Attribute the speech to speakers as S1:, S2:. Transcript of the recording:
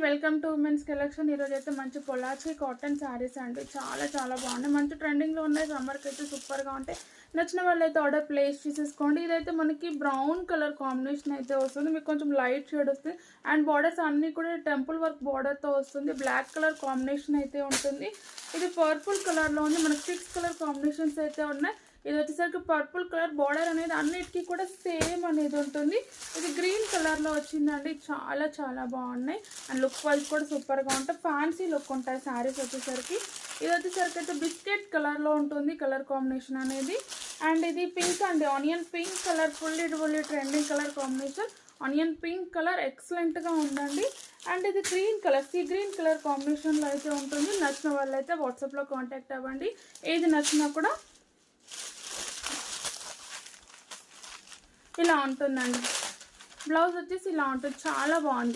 S1: Welcome to women's collection. ఈరోజు అయితే మంచి పొలాచి కాటన్ శారీస్ అండి. చాలా బాగున్నాయి. మంచి ట్రెండింగ్లో ఉన్నాయి. సమ్మర్కి అయితే సూపర్గా ఉంటాయి. నచ్చిన వాళ్ళు అయితే ఆర్డర్ ప్లేస్ చేసేసుకోండి. ఇదైతే మనకి బ్రౌన్ కలర్ కాంబినేషన్ అయితే వస్తుంది. మీకు కొంచెం లైట్ షేడ్ వస్తుంది. అండ్ బార్డర్స్ అన్నీ కూడా టెంపుల్ వర్క్ బార్డర్తో వస్తుంది. బ్లాక్ కలర్ కాంబినేషన్ అయితే ఉంటుంది. ఇది పర్పుల్ కలర్లో ఉంది. మనకి 6 కలర్ కాంబినేషన్స్ అయితే ఉన్నాయి. ఇది వచ్చేసరికి పర్పుల్ కలర్ బార్డర్ అనేది అన్నిటికీ కూడా సేమ్ అనేది ఉంటుంది. ఇది గ్రీన్ కలర్లో వచ్చిందండి. చాలా బాగున్నాయి. అండ్ లుక్ వైజ్ కూడా సూపర్గా ఉంటాయి. ఫ్యాన్సీ లుక్ ఉంటాయి శారీస్ వచ్చేసరికి. ఇది వచ్చేసరికి అయితే బిస్కెట్ కలర్లో ఉంటుంది కలర్ కాంబినేషన్ అనేది. అండ్ ఇది పింక్ అండి, onion pink colour, fully trending colour combination. Onion pink colour ఎక్సలెంట్గా ఉందండి. అండ్ ఇది green colour, sea green colour కాంబినేషన్లో అయితే ఉంటుంది. నచ్చిన వాళ్ళు అయితే వాట్సాప్లో కాంటాక్ట్ అవ్వండి. ఏది నచ్చినా కూడా ఇలా ఉంటుందండి. బ్లౌజ్ వచ్చేసి ఇలా ఉంటుంది. చాలా బాగుంది.